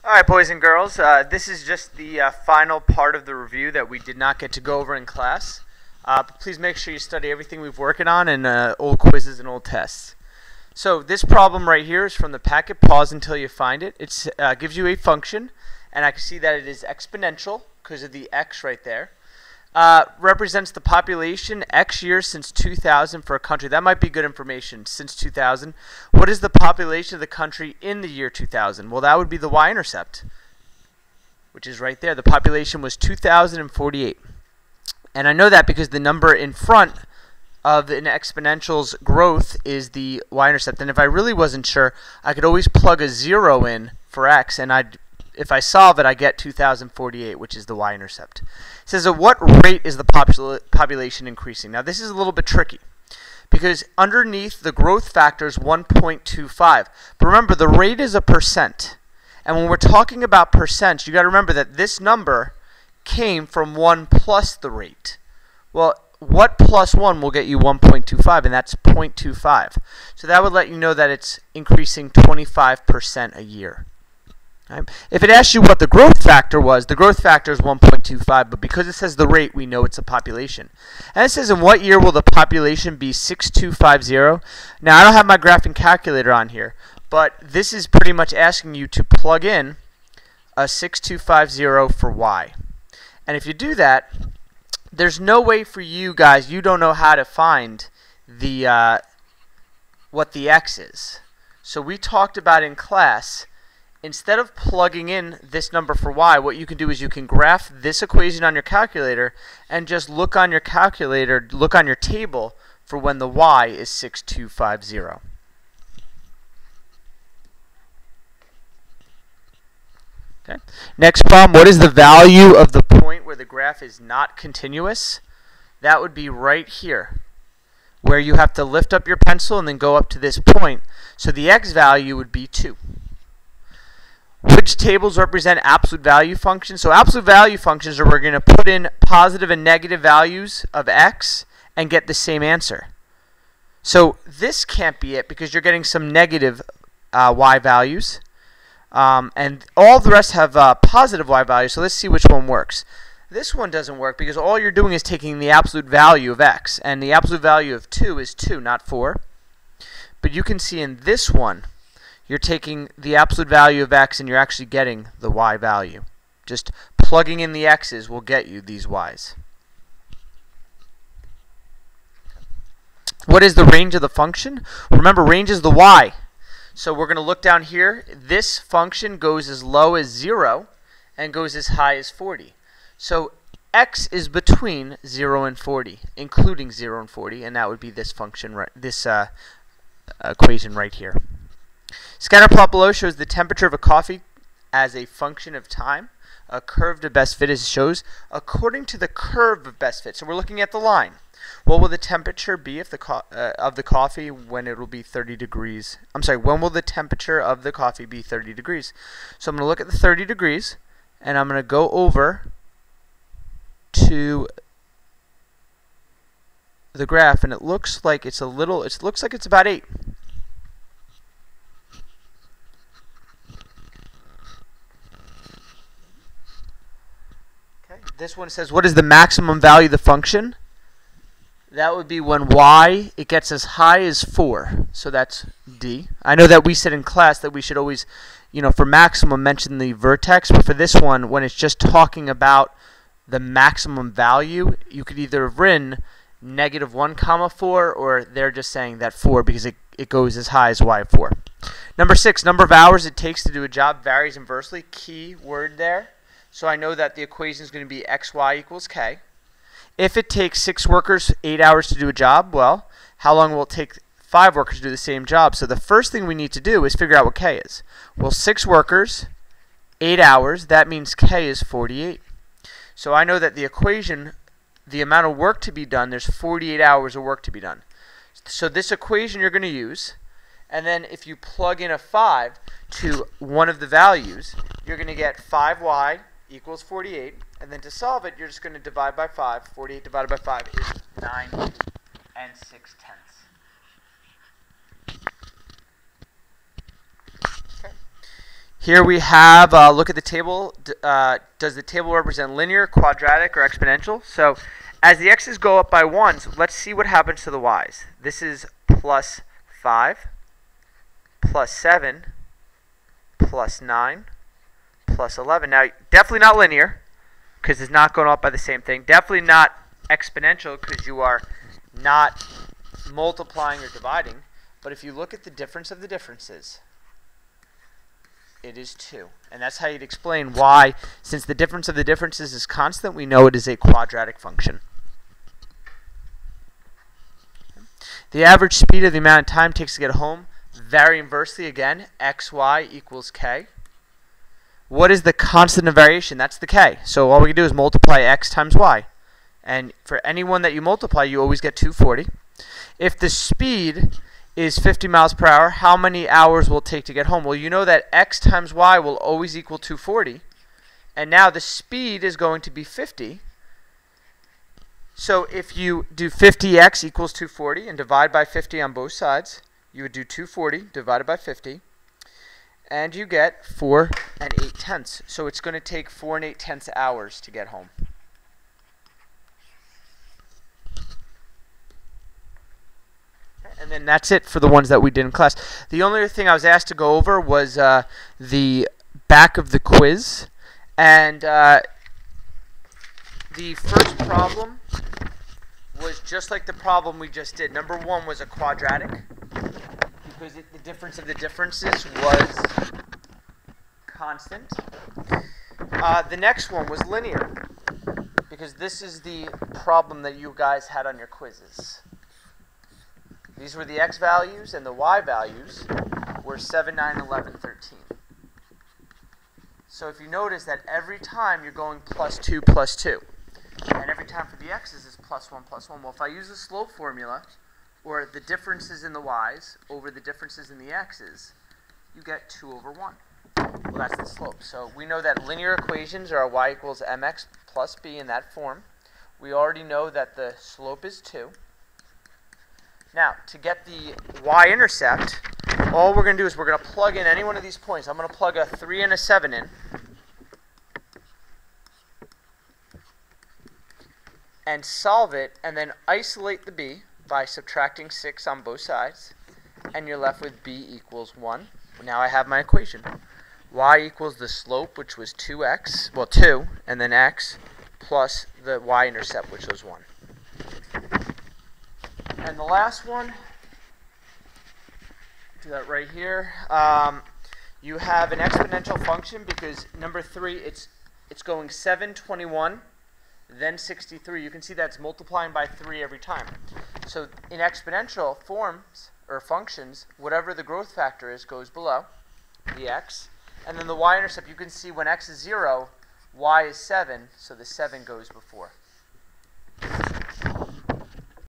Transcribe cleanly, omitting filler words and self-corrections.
Alright, boys and girls, this is just the final part of the review that we did not get to go over in class. But please make sure you study everything we've working on and old quizzes and old tests. So this problem right here is from the packet. Pause until you find it. It gives you a function, and I can see that it is exponential because of the x right there. Represents the population X years since 2000 for a country. That might be good information. Since 2000. What is the population of the country in the year 2000? Well, that would be the y-intercept, which is right there. The population was 2,048. And I know that because the number in front of an exponential's growth is the y-intercept. And if I really wasn't sure, I could always plug a 0 in for x, and if I solve it, I get 2,048, which is the y-intercept. It says, at what rate is the population increasing? Now, this is a little bit tricky because underneath the growth factor is 1.25. But remember, the rate is a percent. And when we're talking about percents, you got to remember that this number came from 1 plus the rate. Well, what plus 1 will get you 1.25, and that's 0.25. So that would let you know that it's increasing 25% a year. Right. If it asks you what the growth factor was, the growth factor is 1.25, but because it says the rate, we know it's a population. And it says, in what year will the population be 6250? Now, I don't have my graphing calculator on here, but this is pretty much asking you to plug in a 6250 for y. And if you do that, there's no way for you guys, you don't know how to find the what the x is. So we talked about in class, instead of plugging in this number for y, what you can do is you can graph this equation on your calculator and just look on your calculator, look on your table for when the y is 6250. Okay. Next problem, what is the value of the point where the graph is not continuous? That would be right here, where you have to lift up your pencil and then go up to this point. So the x value would be 2. Which tables represent absolute value functions? So absolute value functions are we're going to put in positive and negative values of x and get the same answer. So this can't be it because you're getting some negative y values. And all the rest have positive y values. So let's see which one works. This one doesn't work because all you're doing is taking the absolute value of x. And the absolute value of 2 is 2, not 4. But you can see in this one, you're taking the absolute value of x and you're actually getting the y value. Just plugging in the x's will get you these y's. What is the range of the function? Remember, range is the y. So we're going to look down here. This function goes as low as 0 and goes as high as 40. So x is between 0 and 40, including 0 and 40, and that would be this function, right? This equation right here. Scatter plot below shows the temperature of a coffee as a function of time. A curve to best fit as shows according to the curve of best fit. So we're looking at the line. What will the temperature be if of the coffee when it will be 30 degrees? I'm sorry, when will the temperature of the coffee be 30 degrees? So I'm going to look at the 30 degrees, and I'm going to go over to the graph, and it looks like it's about 8. This one says, what is the maximum value of the function? That would be when y, it gets as high as 4. So that's D. I know that we said in class that we should always, for maximum, mention the vertex. But for this one, when it's just talking about the maximum value, you could either have written -1, 4, or they're just saying that 4 because it goes as high as y4. Number 6, number of hours it takes to do a job varies inversely. Key word there. So I know that the equation is going to be xy equals k. If it takes 6 workers 8 hours to do a job, well, how long will it take 5 workers to do the same job? So the first thing we need to do is figure out what k is. Well, 6 workers, 8 hours, that means k is 48. So I know that the equation, the amount of work to be done, there's 48 hours of work to be done. So this equation you're going to use, and then if you plug in a 5 to one of the values, you're going to get 5y equals 48, and then to solve it, you're just going to divide by 5. 48 divided by 5 is 9 and 6/10. Okay. Here we have, look at the table. Does the table represent linear, quadratic, or exponential? So as the x's go up by 1s, let's see what happens to the y's. This is plus 5, plus 7, plus 9, plus 11. Now, definitely not linear, because it's not going up by the same thing. Definitely not exponential, because you are not multiplying or dividing. But if you look at the difference of the differences, it is 2. And that's how you'd explain why, since the difference of the differences is constant, we know it is a quadratic function. The average speed of the amount of time it takes to get home vary inversely again. xy equals k. What is the constant of variation? That's the k. So all we can do is multiply x times y. And for anyone that you multiply, you always get 240. If the speed is 50 miles per hour, how many hours will it take to get home? Well, you know that x times y will always equal 240. And now the speed is going to be 50. So if you do 50x equals 240 and divide by 50 on both sides, you would do 240 divided by 50. And you get 4 8/10. So it's going to take 4 8/10 hours to get home. And then that's it for the ones that we did in class. The only other thing I was asked to go over was the back of the quiz. And the first problem was just like the problem we just did. Number 1 was a quadratic, because the difference of the differences was constant. The next one was linear, because this is the problem that you guys had on your quizzes. These were the x values, and the y values were 7, 9, 11, 13. So if you notice that every time you're going plus 2, and every time for the x's is plus 1, plus 1. Well, if I use the slope formula, or the differences in the y's over the differences in the x's, you get 2 over 1. Well, that's the slope. So we know that linear equations are y equals mx plus b in that form. We already know that the slope is 2. Now, to get the y-intercept, all we're going to do is we're going to plug in any one of these points. I'm going to plug a 3 and a 7 in. And solve it, and then isolate the b by subtracting 6 on both sides. And you're left with b equals 1. Now I have my equation. Y equals the slope, which was 2x, well 2, and then x, plus the y-intercept, which was 1. And the last one, do that right here. You have an exponential function, because number 3, it's going 7, 21, then 63. You can see that's multiplying by 3 every time. So in exponential forms or functions, whatever the growth factor is goes below the x. And then the y-intercept, you can see when x is 0, y is 7, so the 7 goes before.